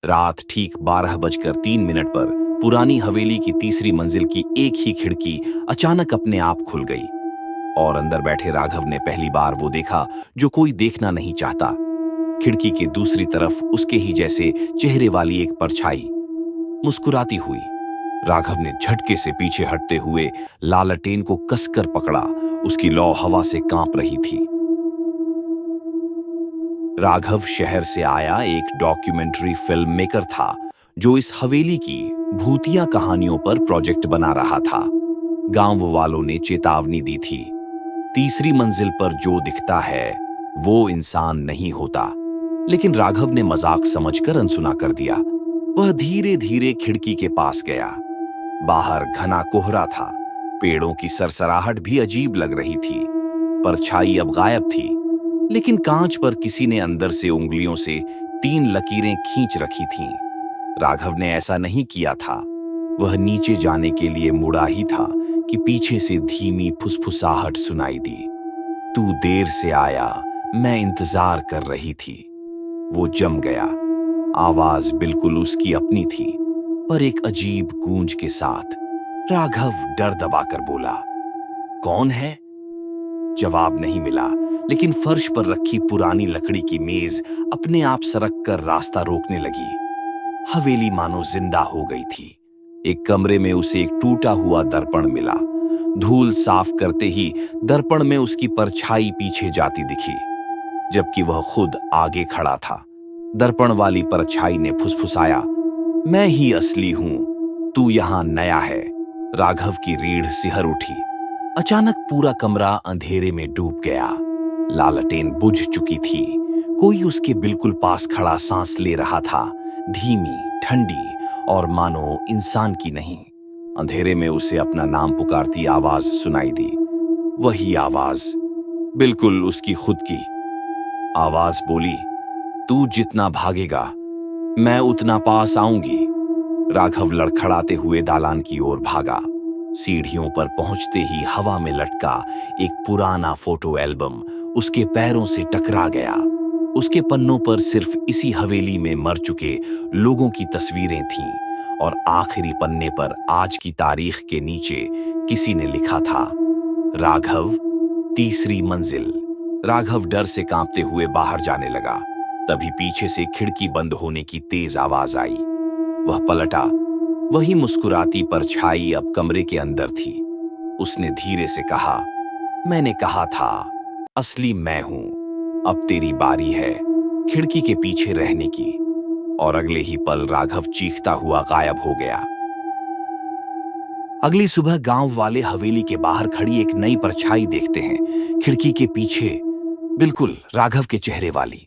रात ठीक 12:03 पर पुरानी हवेली की तीसरी मंजिल की एक ही खिड़की अचानक अपने आप खुल गई और अंदर बैठे राघव ने पहली बार वो देखा जो कोई देखना नहीं चाहता। खिड़की के दूसरी तरफ उसके ही जैसे चेहरे वाली एक परछाई मुस्कुराती हुई। राघव ने झटके से पीछे हटते हुए लालटेन को कसकर पकड़ा। उसकी लौ हवा से कांप रही थी। राघव शहर से आया एक डॉक्यूमेंट्री फिल्म मेकर था जो इस हवेली की भूतिया कहानियों पर प्रोजेक्ट बना रहा था। गांव वालों ने चेतावनी दी थी, तीसरी मंजिल पर जो दिखता है वो इंसान नहीं होता। लेकिन राघव ने मजाक समझकर अनसुना कर दिया। वह धीरे धीरे खिड़की के पास गया। बाहर घना कोहरा था, पेड़ों की सरसराहट भी अजीब लग रही थी। परछाई अब गायब थी, लेकिन कांच पर किसी ने अंदर से उंगलियों से 3 लकीरें खींच रखी थीं। राघव ने ऐसा नहीं किया था। वह नीचे जाने के लिए मुड़ा ही था कि पीछे से धीमी फुसफुसाहट सुनाई दी। तू देर से आया, मैं इंतजार कर रही थी। वो जम गया। आवाज बिल्कुल उसकी अपनी थी, पर एक अजीब गूंज के साथ। राघव डर दबाकर बोला, कौन है? जवाब नहीं मिला, लेकिन फर्श पर रखी पुरानी लकड़ी की मेज अपने आप सरक कर रास्ता रोकने लगी। हवेली मानो जिंदा हो गई थी। एक कमरे में उसे एक टूटा हुआ दर्पण मिला। धूल साफ करते ही दर्पण में उसकी परछाई पीछे जाती दिखी, जबकि वह खुद आगे खड़ा था। दर्पण वाली परछाई ने फुसफुसाया, मैं ही असली हूं, तू यहां नया है। राघव की रीढ़ सिहर उठी। अचानक पूरा कमरा अंधेरे में डूब गया। लालटेन बुझ चुकी थी। कोई उसके बिल्कुल पास खड़ा सांस ले रहा था, धीमी, ठंडी और मानो इंसान की नहीं। अंधेरे में उसे अपना नाम पुकारती आवाज सुनाई दी। वही आवाज, बिल्कुल उसकी खुद की। आवाज बोली, तू जितना भागेगा मैं उतना पास आऊंगी। राघव लड़खड़ाते हुए दालान की ओर भागा। सीढ़ियों पर पहुंचते ही हवा में लटका एक पुराना फोटो एल्बम उसके पैरों से टकरा गया। उसके पन्नों पर सिर्फ इसी हवेली में मर चुके लोगों की तस्वीरें थीं और आखिरी पन्ने पर आज की तारीख के नीचे किसी ने लिखा था, राघव, तीसरी मंजिल। राघव डर से कांपते हुए बाहर जाने लगा। तभी पीछे से खिड़की बंद होने की तेज आवाज आई। वह पलटा। वही मुस्कुराती परछाई अब कमरे के अंदर थी। उसने धीरे से कहा, मैंने कहा था, असली मैं हूं। अब तेरी बारी है खिड़की के पीछे रहने की। और अगले ही पल राघव चीखता हुआ गायब हो गया। अगली सुबह गांव वाले हवेली के बाहर खड़ी एक नई परछाई देखते हैं, खिड़की के पीछे, बिल्कुल राघव के चेहरे वाली।